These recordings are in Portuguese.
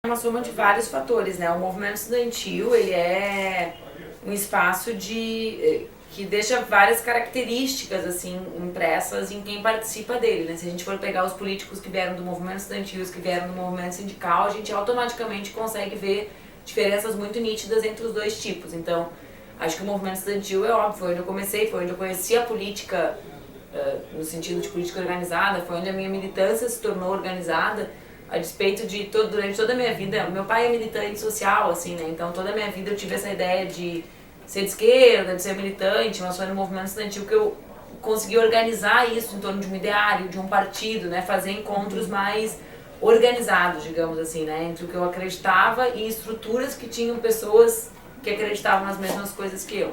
uma soma de vários fatores, né? O movimento estudantil, ele é um espaço que deixa várias características, assim, impressas em quem participa dele, né? Se a gente for pegar os políticos que vieram do movimento estudantil, os que vieram do movimento sindical, a gente automaticamente consegue ver diferenças muito nítidas entre os dois tipos. Então, acho que o movimento estudantil é óbvio, foi onde eu comecei, foi onde eu conheci a política, no sentido de política organizada, foi onde a minha militância se tornou organizada, a despeito de durante toda a minha vida. Meu pai é militante social, assim, né? Então toda a minha vida eu tive essa ideia de ser de esquerda, de ser militante, mas foi no movimento estudantil que eu consegui organizar isso em torno de um ideário, de um partido, né? Fazer encontros mais organizados, digamos assim, né? Entre o que eu acreditava e estruturas que tinham pessoas que acreditavam nas mesmas coisas que eu.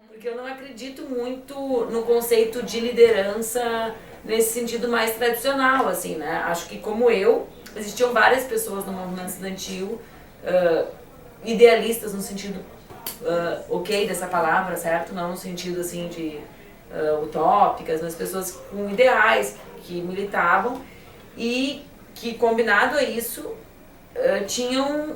Porque eu não acredito muito no conceito de liderança nesse sentido mais tradicional, assim, né? Acho que, como eu, existiam várias pessoas no movimento estudantil, idealistas no sentido ok dessa palavra, certo? Não no sentido, assim, de utópicas, mas pessoas com ideais que militavam e que, combinado a isso, tinham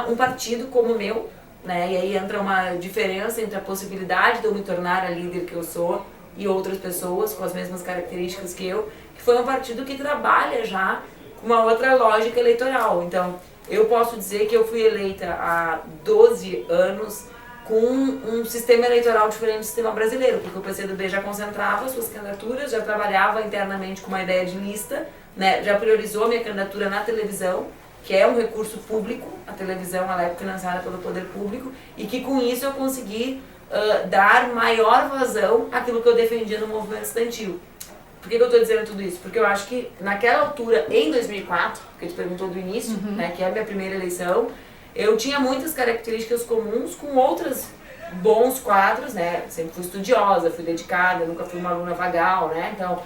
um partido como o meu, né? E aí entra uma diferença entre a possibilidade de eu me tornar a líder que eu sou e outras pessoas com as mesmas características que eu, que foi um partido que trabalha já com uma outra lógica eleitoral. Então, eu posso dizer que eu fui eleita há 12 anos com um sistema eleitoral diferente do sistema brasileiro, porque o PCdoB já concentrava suas candidaturas, já trabalhava internamente com uma ideia de lista, né? Já priorizou a minha candidatura na televisão, que é um recurso público, a televisão ela é financiada pelo poder público, e que com isso eu consegui dar maior vazão àquilo que eu defendia no movimento estudantil. Por que eu estou dizendo tudo isso? Porque eu acho que naquela altura, em 2004, que tu perguntou do início, né, que é a minha primeira eleição, eu tinha muitas características comuns com outros bons quadros, né? Sempre fui estudiosa, fui dedicada, nunca fui uma aluna vagal, né? Então,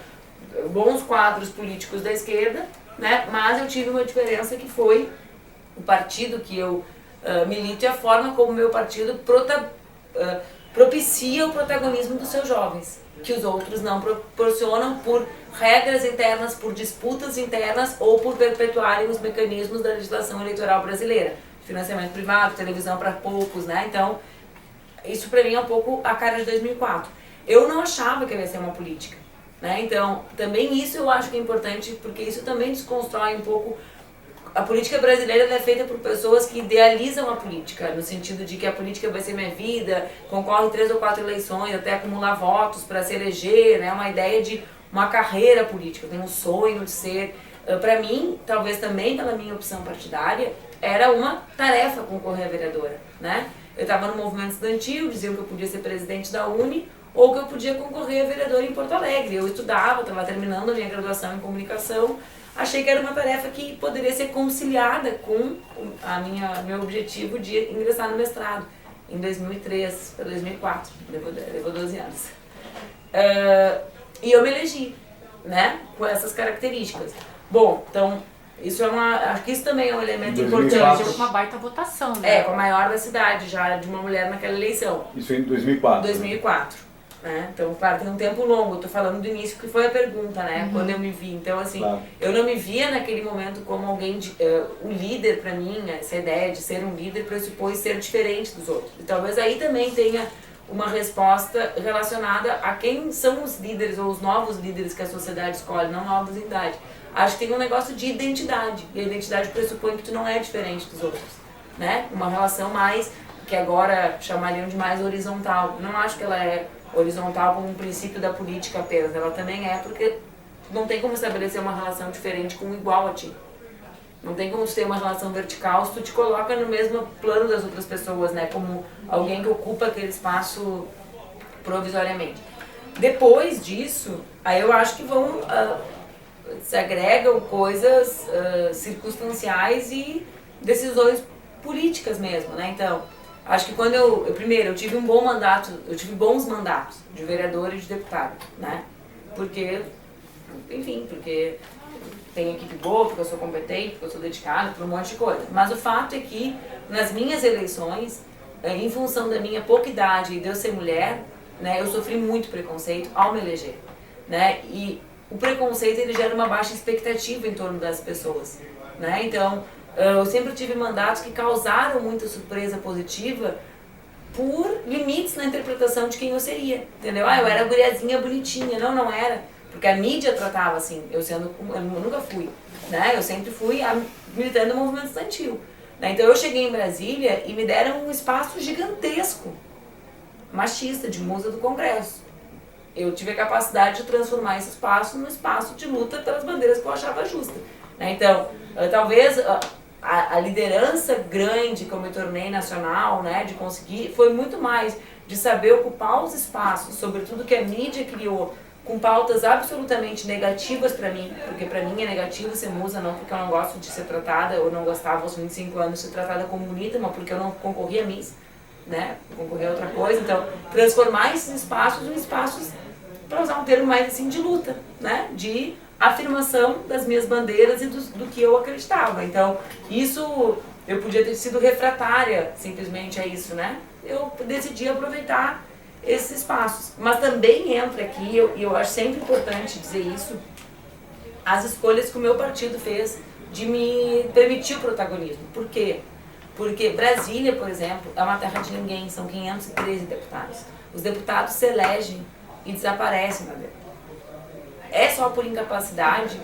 bons quadros políticos da esquerda, né? Mas eu tive uma diferença que foi o partido que eu milito e a forma como o meu partido propicia o protagonismo dos seus jovens, que os outros não proporcionam por regras internas, por disputas internas ou por perpetuarem os mecanismos da legislação eleitoral brasileira. Financiamento privado, televisão para poucos, né? Então, isso para mim é um pouco a cara de 2004. Eu não achava que ia ser uma política, né? Então, também isso eu acho que é importante, porque isso também desconstrói um pouco. A política brasileira é feita por pessoas que idealizam a política, no sentido de que a política vai ser minha vida, concorre 3 ou 4 eleições, até acumular votos para se eleger, né? Uma ideia de uma carreira política, eu tenho um sonho de ser. Para mim, talvez também pela minha opção partidária, era uma tarefa concorrer a vereadora, né? Eu estava no movimento estudantil, diziam que eu podia ser presidente da Uni, ou que eu podia concorrer a vereadora em Porto Alegre. Eu estudava, estava terminando a minha graduação em comunicação, achei que era uma tarefa que poderia ser conciliada com meu objetivo de ingressar no mestrado em 2003 para 2004, levou 12 anos. E eu me elegi, né, com essas características. Bom, então, isso é acho que isso também é um elemento importante. Deu uma baita votação, né? Com a maior da cidade, já de uma mulher naquela eleição. Isso em 2004. 2004. Né? Então, claro, tem um tempo longo, eu tô falando do início, que foi a pergunta, né? Quando eu me vi. Então, assim, claro, eu não me via naquele momento como alguém, o líder pra mim, essa ideia de ser um líder pressupõe ser diferente dos outros. E talvez aí também tenha uma resposta relacionada a quem são os líderes ou os novos líderes que a sociedade escolhe, não novos em idade. Acho que tem um negócio de identidade, e a identidade pressupõe que tu não é diferente dos outros, né? Uma relação mais, que agora chamariam de mais horizontal. Não acho que ela é horizontal como um princípio da política apenas, ela também é porque não tem como estabelecer uma relação diferente com um igual a ti. Não tem como ter uma relação vertical se tu te coloca no mesmo plano das outras pessoas, né? Como alguém que ocupa aquele espaço provisoriamente. Depois disso, aí eu acho que se agregam coisas circunstanciais e decisões políticas mesmo, né? Então, acho que quando primeiro, eu tive um bom mandato, eu tive bons mandatos de vereador e de deputado, né? Porque, enfim, porque tenho equipe boa, porque eu sou competente, porque eu sou dedicada, por um monte de coisa. Mas o fato é que, nas minhas eleições, em função da minha pouca idade e de eu ser mulher, né, eu sofri muito preconceito ao me eleger, né? E o preconceito, ele gera uma baixa expectativa em torno das pessoas, né? Então, Eu sempre tive mandatos que causaram muita surpresa positiva por limites na interpretação de quem eu seria, entendeu? Eu era a guriazinha bonitinha, não era, porque a mídia tratava assim, eu nunca fui, né? Eu sempre fui militando no movimento estudantil, né? Então eu cheguei em Brasília e me deram um espaço gigantesco, machista, de musa do Congresso. Eu tive a capacidade de transformar esse espaço num espaço de luta pelas bandeiras que eu achava justa, né? Então, talvez a liderança grande que eu me tornei nacional, né, de conseguir, foi muito mais de saber ocupar os espaços, sobretudo que a mídia criou, com pautas absolutamente negativas para mim, porque para mim é negativo ser musa, não porque eu não gosto de ser tratada, eu não gostava aos 25 anos de ser tratada como bonita, mas porque eu não concorria a Miss, né, concorria a outra coisa. Então, transformar esses espaços em espaços, para usar um termo mais assim, de luta, né, de afirmação das minhas bandeiras e do que eu acreditava. Então, isso, eu podia ter sido refratária simplesmente a isso, né? Eu decidi aproveitar esses espaços. Mas também entra aqui, e eu acho sempre importante dizer isso, as escolhas que o meu partido fez de me permitir o protagonismo. Por quê? Porque Brasília, por exemplo, é uma terra de ninguém, são 513 deputados. Os deputados se elegem e desaparecem lá dentro. É só por incapacidade?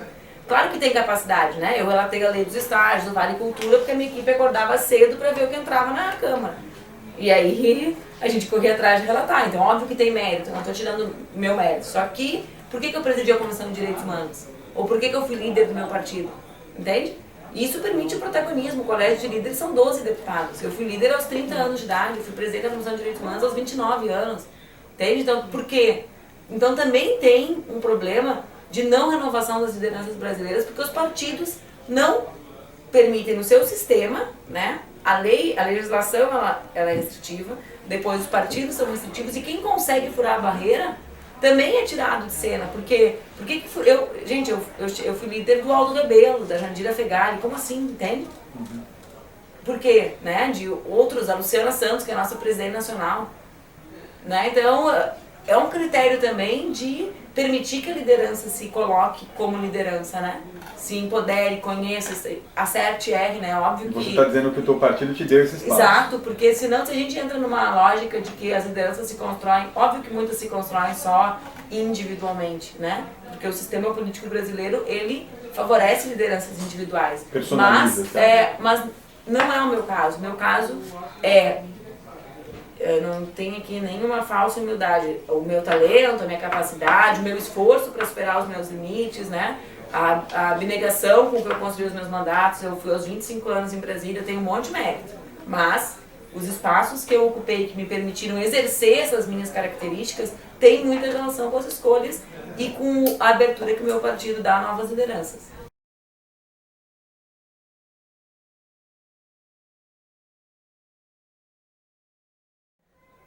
Claro que tem capacidade, né? Eu relatei a lei dos estágios, do Vale Cultura, porque a minha equipe acordava cedo para ver o que entrava na Câmara. E aí a gente corria atrás de relatar. Então, óbvio que tem mérito, não estou tirando meu mérito. Só que, por que eu presidi a Comissão de Direitos Humanos? Ou por que eu fui líder do meu partido? Entende? Isso permite o protagonismo. O colégio de líderes são 12 deputados. Eu fui líder aos 30 anos de idade, eu fui presidente da Comissão de Direitos Humanos aos 29 anos. Entende? Então, por quê? Então também tem um problema de não renovação das lideranças brasileiras, porque os partidos não permitem no seu sistema, né? A legislação ela é restritiva, depois os partidos são restritivos, e quem consegue furar a barreira também é tirado de cena. Porque eu fui líder do Aldo Rebelo, da Jandira Fegali, como assim, entende? Por quê? Né? De outros, a Luciana Santos, que é a nossa presidente nacional. Né? Então, é um critério também de permitir que a liderança se coloque como liderança, né? Se empodere, conheça, acerte e erre, né? Óbvio que... Você está dizendo que o teu partido te deu esse espaço. Exato, porque senão se a gente entra numa lógica de que as lideranças se constroem, óbvio que muitas se constroem só individualmente, né? Porque o sistema político brasileiro, ele favorece lideranças individuais. Personaliza, mas não é o meu caso. O meu caso é... Eu não tenho aqui nenhuma falsa humildade. O meu talento, a minha capacidade, o meu esforço para superar os meus limites, né? A abnegação com que eu construí os meus mandatos. Eu fui aos 25 anos em Brasília, eu tenho um monte de mérito. Mas os espaços que eu ocupei, que me permitiram exercer essas minhas características, têm muita relação com as escolhas e com a abertura que o meu partido dá a novas lideranças.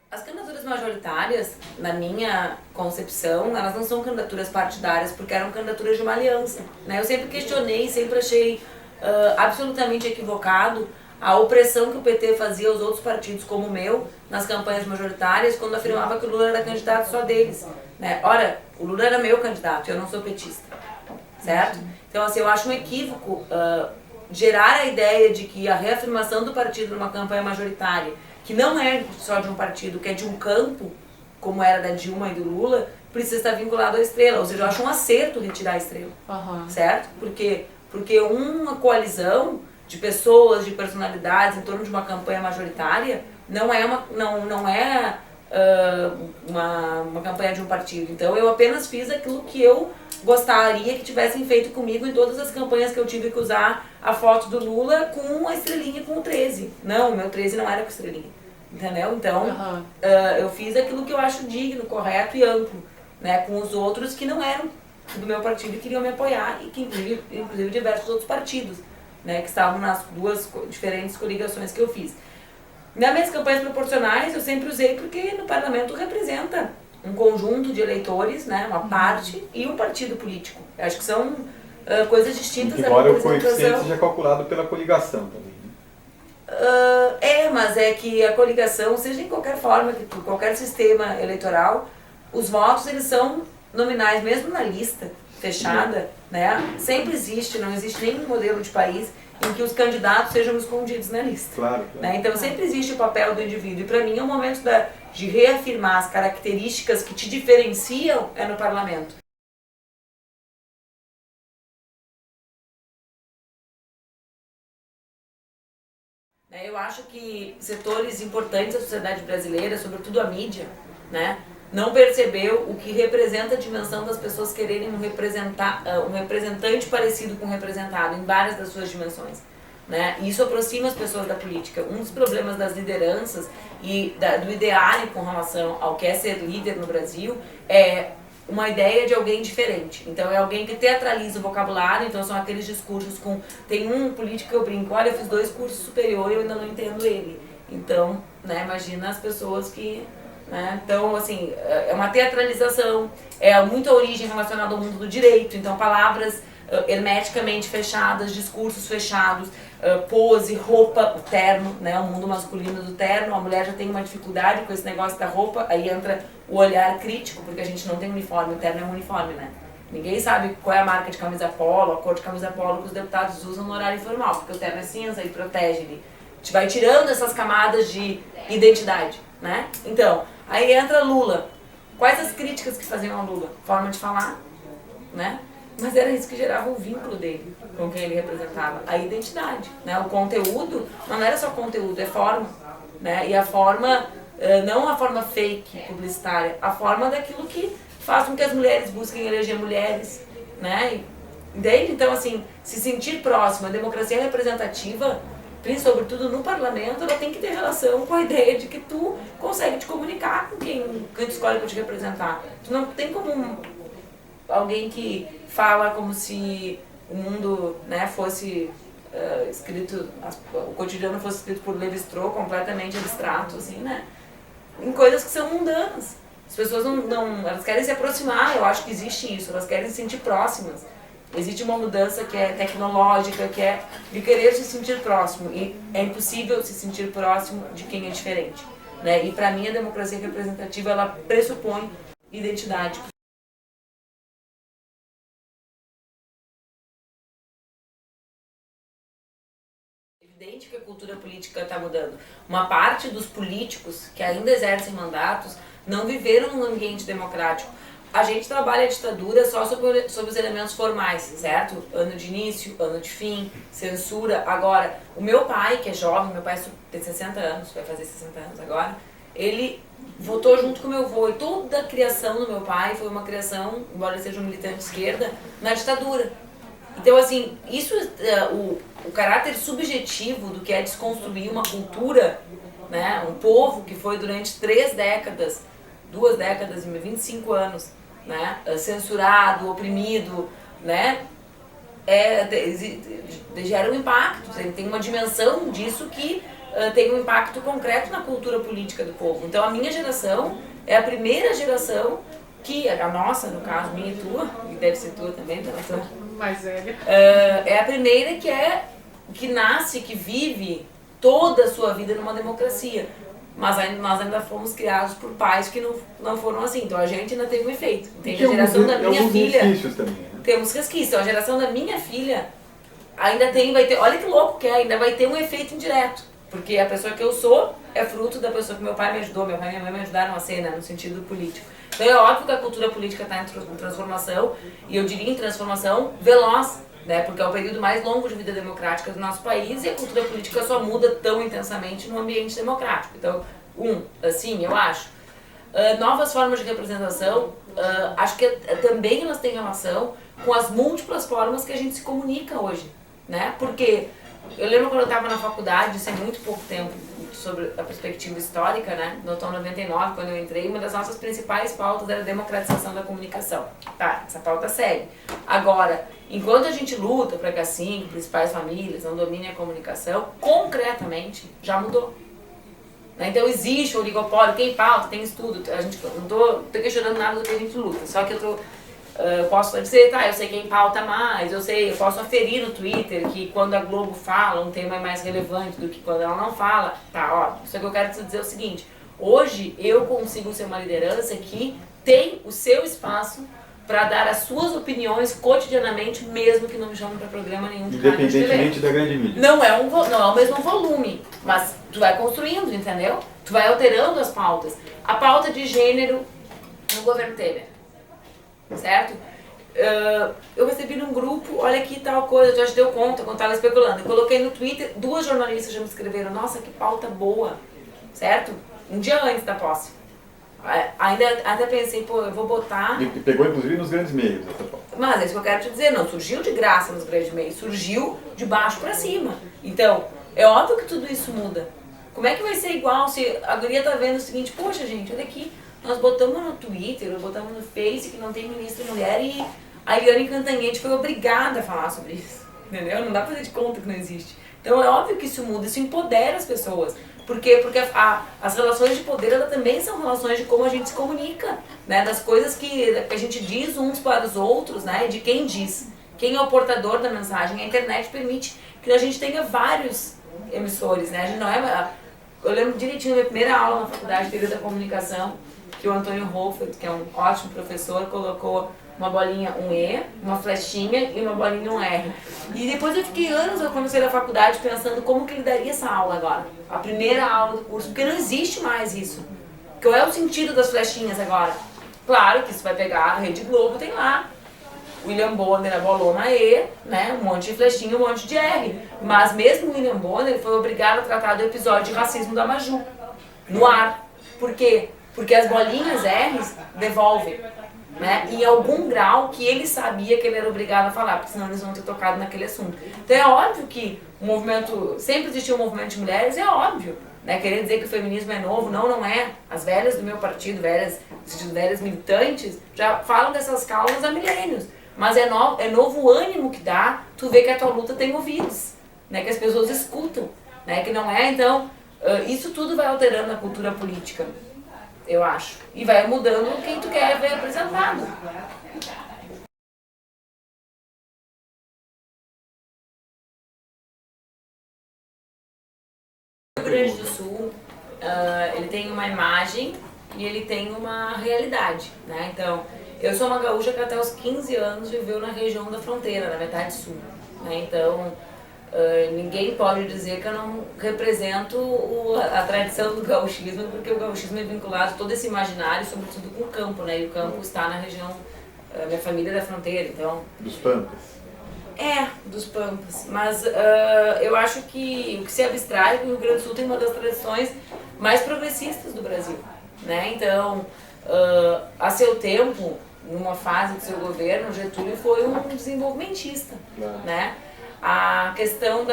As candidaturas majoritárias, na minha concepção, elas não são candidaturas partidárias, porque eram candidaturas de uma aliança, né? Eu sempre questionei, sempre achei absolutamente equivocado a opressão que o PT fazia aos outros partidos como o meu, nas campanhas majoritárias, quando afirmava que o Lula era candidato só deles, né? Ora, o Lula era meu candidato, eu não sou petista, certo? Então, assim, eu acho um equívoco gerar a ideia de que a reafirmação do partido numa campanha majoritária, que não é só de um partido, que é de um campo, como era da Dilma e do Lula, precisa estar vinculado à estrela. Ou seja, eu acho um acerto retirar a estrela, certo? Porque uma coalizão de pessoas, de personalidades em torno de uma campanha majoritária não é uma campanha de um partido. Então eu apenas fiz aquilo que eu gostaria que tivessem feito comigo em todas as campanhas que eu tive que usar a foto do Lula com a estrelinha, com o 13. Não, o meu 13 não era com estrelinha, entendeu? Então eu fiz aquilo que eu acho digno, correto e amplo, né, com os outros que não eram do meu partido e queriam me apoiar, e que inclusive diversos outros partidos, né, que estavam nas duas diferentes coligações que eu fiz. Nas minhas campanhas proporcionais eu sempre usei porque no parlamento representa um conjunto de eleitores, né, uma parte, e um partido político. Eu acho que são coisas distintas. Embora o coeficiente seja calculado pela coligação também. Mas é que a coligação, seja em qualquer forma, qualquer sistema eleitoral, os votos eles são nominais, mesmo na lista fechada, né? Sempre existe, não existe nenhum modelo de país em que os candidatos sejam escondidos na lista. Claro. Né? Então sempre existe o papel do indivíduo. E para mim é o momento de reafirmar as características que te diferenciam no parlamento. Eu acho que setores importantes da sociedade brasileira, sobretudo a mídia, né, não percebeu o que representa a dimensão das pessoas quererem um representante parecido com o representado, em várias das suas dimensões. Né? E isso aproxima as pessoas da política. Um dos problemas das lideranças e do ideário com relação ao que é ser líder no Brasil é uma ideia de alguém diferente. Então é alguém que teatraliza o vocabulário, então são aqueles discursos com... Tem um político que eu brinco, olha, eu fiz 2 cursos superiores e eu ainda não entendo ele. Então, né, imagina as pessoas que... Né, então, assim, é uma teatralização, é muita origem relacionada ao mundo do direito, então palavras hermeticamente fechadas, discursos fechados, pose, roupa, o terno, né, o mundo masculino do terno, a mulher já tem uma dificuldade com esse negócio da roupa, aí entra o olhar crítico, porque a gente não tem uniforme, o terno é um uniforme, né? Ninguém sabe qual é a marca de camisa polo, a cor de camisa polo que os deputados usam no horário informal, porque o terno é cinza e protege ele. A gente vai tirando essas camadas de identidade, né? Então, aí entra Lula. Quais as críticas que faziam a Lula? Forma de falar, né? Mas era isso que gerava o vínculo dele com quem ele representava, a identidade, né? O conteúdo não era só conteúdo, é forma, né? E a forma, não a forma fake publicitária, a forma daquilo que faz com que as mulheres busquem eleger mulheres, né? Entende? Então, assim, se sentir próximo, a democracia representativa, sobretudo no parlamento, ela tem que ter relação com a ideia de que tu consegue te comunicar com quem tu escolhe para te representar. Tu não tem como alguém que fala como se o mundo, né, fosse escrito, o cotidiano fosse escrito por Lévi-Strauss, completamente abstrato, assim, né? Em coisas que são mundanas. As pessoas elas querem se aproximar, eu acho que existe isso, elas querem se sentir próximas. Existe uma mudança que é tecnológica, que é de querer se sentir próximo, e é impossível se sentir próximo de quem é diferente, né? E para mim a democracia representativa, ela pressupõe identidade. É evidente que a cultura política está mudando. Uma parte dos políticos que ainda exercem mandatos não viveram num ambiente democrático. A gente trabalha a ditadura só sobre os elementos formais, certo? Ano de início, ano de fim, censura. Agora, o meu pai, que é jovem, meu pai tem 60 anos, vai fazer 60 anos agora, ele votou junto com o meu avô. E toda a criação do meu pai foi uma criação, embora ele seja um militante de esquerda, na ditadura. Então, assim, isso, o caráter subjetivo do que é desconstruir uma cultura, né? Um povo que foi durante 3 décadas, 2 décadas e 25 anos, né, censurado, oprimido, né, gera um impacto, tem uma dimensão disso que tem um impacto concreto na cultura política do povo. Então a minha geração é a primeira geração que, a nossa, no caso, minha e tua, e deve ser tua também, pela tua mais velha, é a primeira que nasce, que vive toda a sua vida numa democracia. Mas nós ainda fomos criados por pais que não foram assim. Então a gente ainda teve um efeito. Entende? A geração da minha filha... Também, né? Temos resquícios. A geração da minha filha ainda vai ter... Olha que louco que é, ainda vai ter um efeito indireto. Porque a pessoa que eu sou é fruto da pessoa que meu pai me ajudou. Meu pai e minha mãe me ajudaram a ser, né, no sentido político. Então é óbvio que a cultura política está em transformação. E eu diria em transformação veloz. Né, porque é o período mais longo de vida democrática do nosso país e a cultura política só muda tão intensamente no ambiente democrático. Então, assim, eu acho. Novas formas de representação, acho que também elas têm relação com as múltiplas formas que a gente se comunica hoje. Né? Porque eu lembro quando eu estava na faculdade, isso é muito pouco tempo, sobre a perspectiva histórica, né? No ano 99, quando eu entrei, uma das nossas principais pautas era a democratização da comunicação. Tá, essa pauta segue. Agora, enquanto a gente luta para que as 5 principais famílias não dominem a comunicação, concretamente já mudou. Então existe o oligopólio, quem pauta, tem estudo, a gente, não estou questionando nada do que a gente luta, só que eu posso dizer, tá, eu sei quem pauta mais, eu posso aferir no Twitter que quando a Globo fala um tema é mais relevante do que quando ela não fala, tá, ó, só que eu quero te dizer o seguinte, hoje eu consigo ser uma liderança que tem o seu espaço para dar as suas opiniões cotidianamente, mesmo que não me chamem para programa nenhum. Independentemente da grande mídia. Não é o mesmo volume, mas tu vai construindo, entendeu? Tu vai alterando as pautas. A pauta de gênero no governo Temer, certo? Eu recebi num grupo, olha aqui tal coisa, tu já te deu conta quando estava especulando. Eu coloquei no Twitter, 2 jornalistas já me escreveram, nossa, que pauta boa, certo? Um dia antes da posse. Ainda pensei, pô, eu vou botar... E pegou inclusive nos grandes meios essa pauta. Mas é isso que eu quero te dizer, não surgiu de graça nos grandes meios, surgiu de baixo para cima. Então, é óbvio que tudo isso muda. Como é que vai ser igual se a guria tá vendo o seguinte, poxa gente, olha aqui, nós botamos no Twitter, botamos no Face que não tem ministra mulher e a Eliane Cantanhete foi obrigada a falar sobre isso, entendeu? Não dá pra fazer de conta que não existe. Então é óbvio que isso muda, isso empodera as pessoas. Por quê? Porque as relações de poder, elas também são relações de como a gente se comunica, né? Das coisas que a gente diz uns para os outros, né? De quem diz. Quem é o portador da mensagem. A internet permite que a gente tenha vários emissores, né? A gente não é... Eu lembro direitinho da minha primeira aula na Faculdade de Teoria da Comunicação, que o Antônio Hoffert, que é um ótimo professor, colocou uma bolinha, um E, uma flechinha e uma bolinha, um R. E depois eu fiquei anos, eu comecei na faculdade pensando como que ele daria essa aula agora. A primeira aula do curso, porque não existe mais isso. Qual é o sentido das flechinhas agora? Claro que isso vai pegar a Rede Globo, tem lá William Bonner, a bolona E, né, um monte de flechinha, um monte de R. Mas mesmo o William Bonner foi obrigado a tratar do episódio de racismo da Maju, no ar. Por quê? Porque as bolinhas R's devolvem. Né? Em algum grau que ele sabia que ele era obrigado a falar, porque senão eles vão ter tocado naquele assunto. Então é óbvio que o movimento, sempre existiu um movimento de mulheres, é óbvio, né? Querer dizer que o feminismo é novo, não é. As velhas do meu partido, velhas militantes, já falam dessas causas há milênios. Mas é novo o ânimo que dá, tu vê que a tua luta tem ouvidos, né? Que as pessoas escutam, né? Que não é, então, isso tudo vai alterando a cultura política. Eu acho. E vai mudando quem tu quer ver apresentado. O Rio Grande do Sul, ele tem uma imagem e ele tem uma realidade, né? Então, eu sou uma gaúcha que até os 15 anos viveu na região da fronteira, na metade sul, né? Então, ninguém pode dizer que eu não represento a tradição do gauchismo, porque o gauchismo é vinculado a todo esse imaginário, sobretudo com o campo, né? E o campo está na região, minha família é da fronteira, então... Dos Pampas. Dos Pampas. Mas eu acho que o que se abstrai é que o Rio Grande do Sul tem uma das tradições mais progressistas do Brasil, né? Então, a seu tempo, numa fase do seu governo, Getúlio foi um desenvolvimentista, né? A questão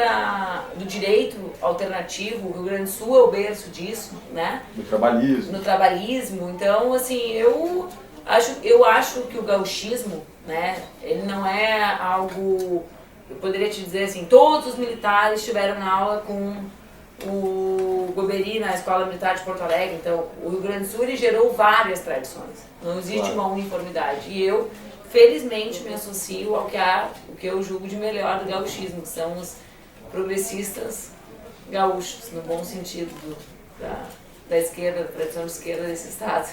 do direito alternativo, o Rio Grande do Sul é o berço disso, né? No trabalhismo. Então, assim, eu acho que o gauchismo, né, ele não é algo... Eu poderia te dizer assim, todos os militares estiveram na aula com o Goberi na Escola Militar de Porto Alegre. Então, o Rio Grande do Sul ele gerou várias tradições. Não existe uma uniformidade. E eu... felizmente me associo ao que eu julgo de melhor do gauchismo, que são os progressistas gaúchos, no bom sentido da esquerda, da tradição de esquerda desse estado.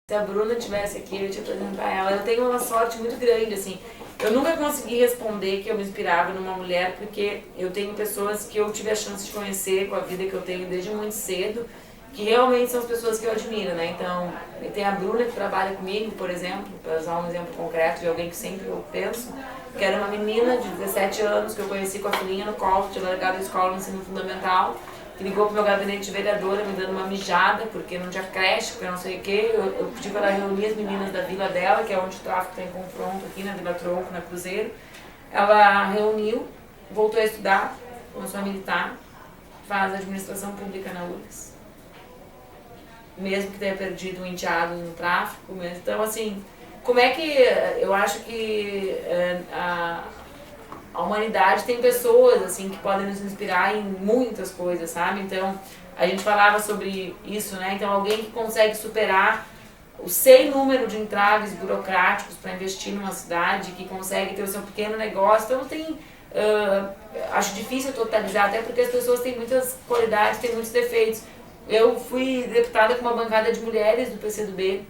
Se a Bruna estivesse aqui, eu ia te apresentar ela. Eu tenho uma sorte muito grande, assim. Eu nunca consegui responder que eu me inspirava numa mulher, porque eu tenho pessoas que eu tive a chance de conhecer com a vida que eu tenho desde muito cedo, que realmente são as pessoas que eu admiro, né? Então, tem a Bruna que trabalha comigo, por exemplo, para usar um exemplo concreto de alguém que sempre eu penso, que era uma menina de 17 anos que eu conheci com a filhinha no colo, tinha largado a escola no ensino fundamental, que ligou pro meu gabinete de vereadora me dando uma mijada, porque não tinha creche, porque não sei o quê. Eu pedi para ela reunir as meninas da vila dela, que é onde o tráfico tem confronto aqui, na Vila Tronco, na Cruzeiro. Ela reuniu, voltou a estudar, começou a militar, faz administração pública na URGS. Mesmo que tenha perdido um enteado no tráfico, mesmo. Então, assim, como é que eu acho que a humanidade tem pessoas assim que podem nos inspirar em muitas coisas, sabe? Então, a gente falava sobre isso, né? Então, alguém que consegue superar o sem número de entraves burocráticos para investir numa cidade, que consegue ter o seu pequeno negócio. Então, tem acho difícil totalizar, até porque as pessoas têm muitas qualidades, têm muitos defeitos. Eu fui deputada com uma bancada de mulheres do PCdoB,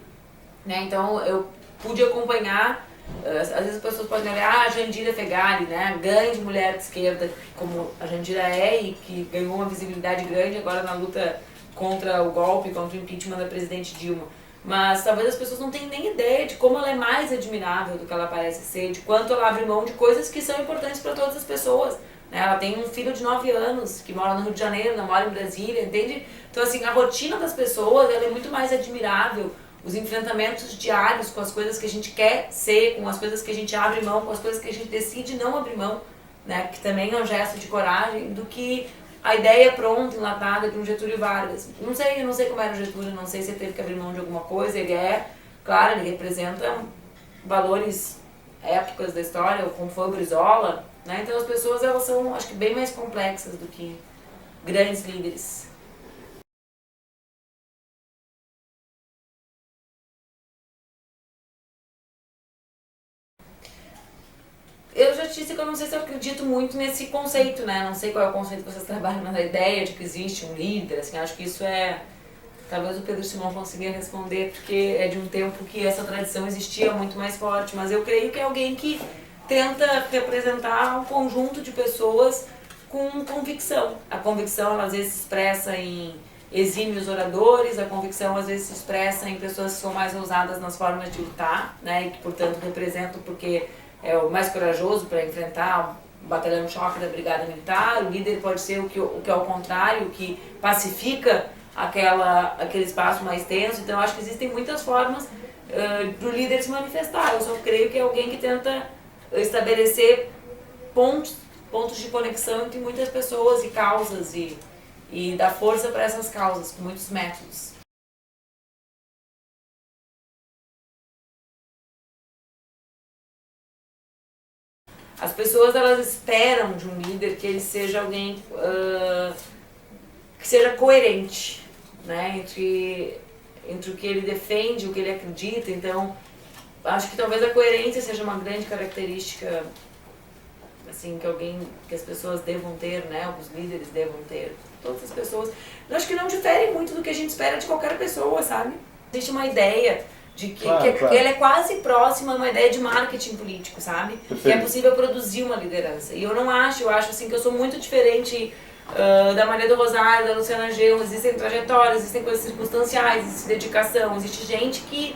né? Então eu pude acompanhar. Às vezes as pessoas podem olhar, a Jandira Fegali, né, grande mulher de esquerda, como a Jandira é, e que ganhou uma visibilidade grande agora na luta contra o golpe, contra o impeachment da presidente Dilma. Mas talvez as pessoas não tenham nem ideia de como ela é mais admirável do que ela parece ser, de quanto ela abre mão de coisas que são importantes para todas as pessoas. Né? Ela tem um filho de 9 anos, que mora no Rio de Janeiro, não mora em Brasília, entende? Então, assim, a rotina das pessoas ela é muito mais admirável. Os enfrentamentos diários com as coisas que a gente quer ser, com as coisas que a gente abre mão, com as coisas que a gente decide não abrir mão, né? Que também é um gesto de coragem, do que a ideia pronta, enlatada de um Getúlio Vargas. Eu não sei como era o Getúlio, não sei se ele teve que abrir mão de alguma coisa, claro, ele representa valores épicos da história, como foi o Brizola, né? Então as pessoas, elas são, acho que, bem mais complexas do que grandes líderes. Eu já te disse que eu não sei se eu acredito muito nesse conceito, né? Não sei qual é o conceito que vocês trabalham, mas a ideia de que existe um líder, assim, acho que isso é... Talvez o Pedro Simão consiga responder, porque é de um tempo que essa tradição existia muito mais forte, mas eu creio que é alguém que tenta representar um conjunto de pessoas com convicção. A convicção, ela, às vezes, se expressa em exímios oradores, a convicção, às vezes, se expressa em pessoas que são mais ousadas nas formas de lutar, né? E que, portanto, representam porque é o mais corajoso para enfrentar o batalhão de choque da brigada militar. O líder pode ser o que é o contrário, o que pacifica aquele espaço mais tenso. Então, acho que existem muitas formas do líder se manifestar. Eu só creio que é alguém que tenta estabelecer pontos de conexão entre muitas pessoas e causas e dar força para essas causas, com muitos métodos. As pessoas, elas esperam de um líder que ele seja alguém que seja coerente, né, entre o que ele defende, o que ele acredita. Então, acho que talvez a coerência seja uma grande característica, assim, que as pessoas devam ter, né, os líderes devam ter, todas as pessoas. Eu acho que não difere muito do que a gente espera de qualquer pessoa, sabe? Existe uma ideia de que ele é quase próximo a uma ideia de marketing político, sabe? Perfeito. Que é possível produzir uma liderança. E eu acho assim que eu sou muito diferente da Maria do Rosário, da Luciana Genro. Existem trajetórias, existem coisas circunstanciais, existe dedicação, existe gente que...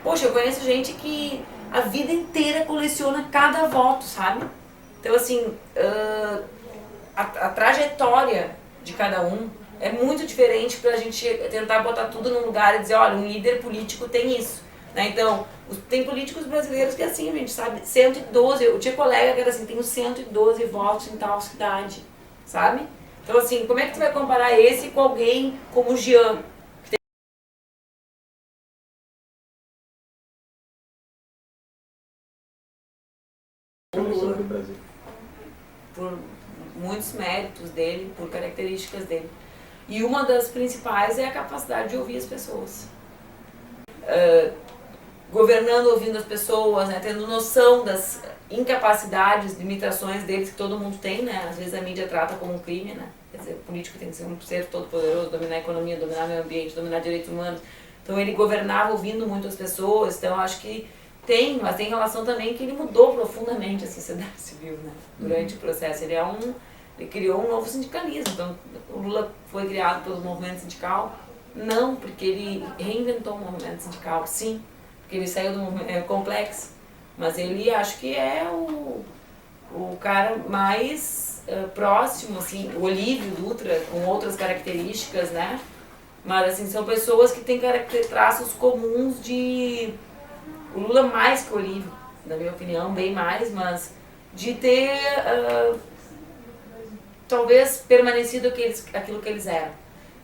Poxa, eu conheço gente que a vida inteira coleciona cada voto, sabe? Então, assim, a trajetória de cada um é muito diferente pra gente tentar botar tudo num lugar e dizer, olha, um líder político tem isso, né? Então, tem políticos brasileiros que, assim, a gente sabe, 112, eu tinha colega que era assim, tenho 112 votos em tal cidade, sabe? Então, assim, como é que tu vai comparar esse com alguém como o Jean? Por muitos méritos dele, por características dele. E uma das principais é a capacidade de ouvir as pessoas. Governando ouvindo as pessoas, né, tendo noção das incapacidades, limitações deles que todo mundo tem, né? Às vezes a mídia trata como um crime, né? Quer dizer, o político tem que ser um ser todo poderoso, dominar a economia, dominar o meio ambiente, dominar direitos humanos. Então ele governava ouvindo muito as pessoas. Então acho que mas tem relação também que ele mudou profundamente a sociedade civil, né? Durante o processo. Ele criou um novo sindicalismo. Então, o Lula foi criado pelo movimento sindical? Não, porque ele reinventou o movimento sindical, sim. Porque ele saiu do movimento complexo. Mas ele, acho que é o cara mais próximo, assim, o Olívio Dutra, com outras características, né? Mas, assim, são pessoas que têm traços comuns de... O Lula mais que o Olívio, na minha opinião, bem mais, mas de ter, talvez, permanecido aquilo que eles eram.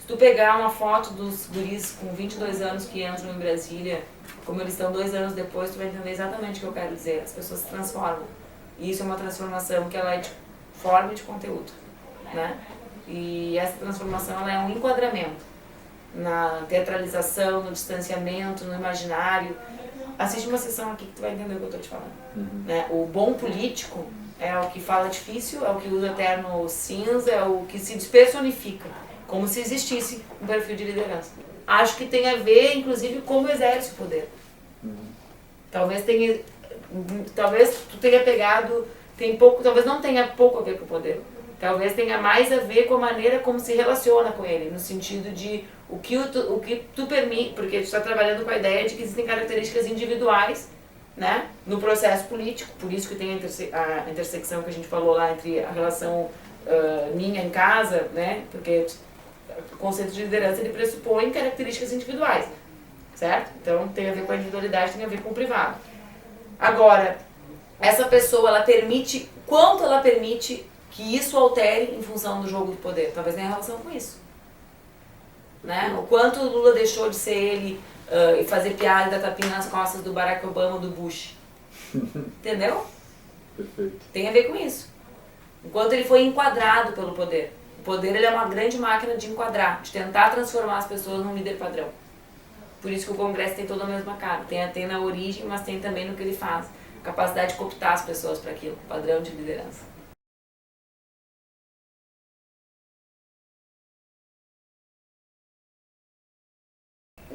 Se tu pegar uma foto dos guris com 22 anos que entram em Brasília, como eles estão 2 anos depois, tu vai entender exatamente o que eu quero dizer. As pessoas se transformam. E isso é uma transformação que ela é de forma e de conteúdo, né? E essa transformação, ela é um enquadramento na teatralização, no distanciamento, no imaginário. Assiste uma sessão aqui que tu vai entender o que eu estou te falando. Né? O bom político, é o que fala difícil, é o que usa terno cinza, é o que se despersonifica, como se existisse um perfil de liderança. Acho que tem a ver, inclusive, como exerce o poder. Talvez tu tenha pegado, talvez não tenha pouco a ver com o poder. Talvez tenha mais a ver com a maneira como se relaciona com ele, no sentido de o que tu permite, porque tu está trabalhando com a ideia de que existem características individuais, né, no processo político, por isso que tem a intersecção que a gente falou lá entre a relação minha em casa, né, porque o conceito de liderança ele pressupõe características individuais, certo? Então tem a ver com a individualidade, tem a ver com o privado. Agora, essa pessoa, quanto ela permite que isso altere em função do jogo do poder? Talvez tenha relação com isso. Né? O quanto o Lula deixou de ser ele e fazer piada e dar tapinha nas costas do Barack Obama ou do Bush. Entendeu? Perfeito. Tem a ver com isso. O quanto ele foi enquadrado pelo poder. O poder ele é uma grande máquina de enquadrar, de tentar transformar as pessoas num líder padrão. Por isso que o Congresso tem toda a mesma cara. Tem na origem, mas tem também no que ele faz. A capacidade de cooptar as pessoas para aquilo, padrão de liderança.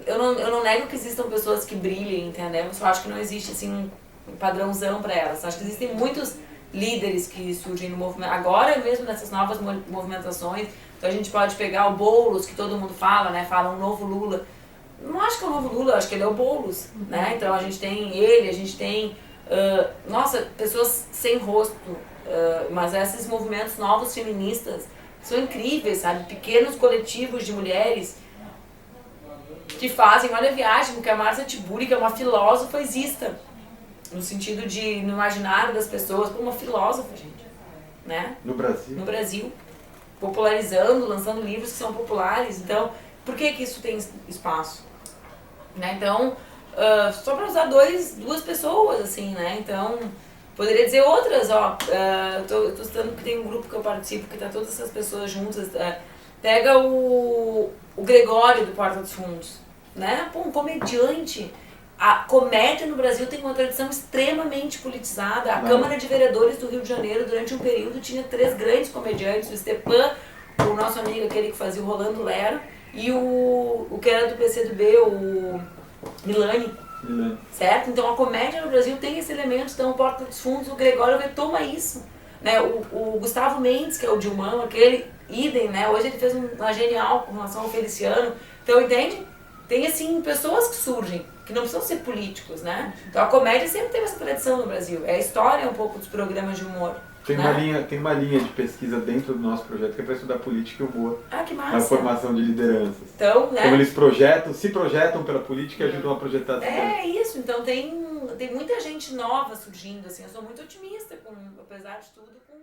Eu não nego que existam pessoas que brilhem, entendeu? Eu só acho que não existe assim, um padrãozão para elas. Acho que existem muitos líderes que surgem no movimento. Agora mesmo nessas novas movimentações, então a gente pode pegar o Boulos, que todo mundo fala, né? Fala um novo Lula. Não acho que é o novo Lula, acho que ele é o Boulos, né? Então a gente tem ele, a gente tem, pessoas sem rosto, mas esses movimentos novos feministas são incríveis, sabe? Pequenos coletivos de mulheres que fazem, olha a viagem, que a Marcia Tiburi, que é uma filósofa, exista. No sentido de, no imaginário das pessoas, como uma filósofa, gente. Né? No Brasil? No Brasil. Popularizando, lançando livros que são populares. Então, por que isso tem espaço? Né? Então, só para usar duas pessoas, assim, né? Então, poderia dizer outras, ó. Tô citando que tem um grupo que eu participo, que tá todas essas pessoas juntas. Pega o Gregório do Porta dos Fundos, né? Pô, um comediante. A comédia no Brasil tem uma tradição extremamente politizada. A Câmara de Vereadores do Rio de Janeiro, durante um período, tinha 3 grandes comediantes. O Stepan, o nosso amigo, aquele que fazia o Rolando Lero, e o que era do PCdoB, o Milani. Certo? Então a comédia no Brasil tem esse elemento. Então o Porta dos Fundos, o Gregório retoma isso. Né? O Gustavo Mendes, que é o Dilmão, aquele idem, né? Hoje ele fez uma genial com relação ao Feliciano. Então, entende? Tem, assim, pessoas que surgem, que não precisam ser políticos, né? Então, a comédia sempre teve essa tradição no Brasil. É a história um pouco dos programas de humor. Tem, né? tem uma linha de pesquisa dentro do nosso projeto que é para estudar política e humor. Ah, que massa! Na formação de lideranças. Então, né? Como eles se projetam pela política e ajudam a projetar. Isso. Então, tem muita gente nova surgindo, assim. Eu sou muito otimista, apesar de tudo, com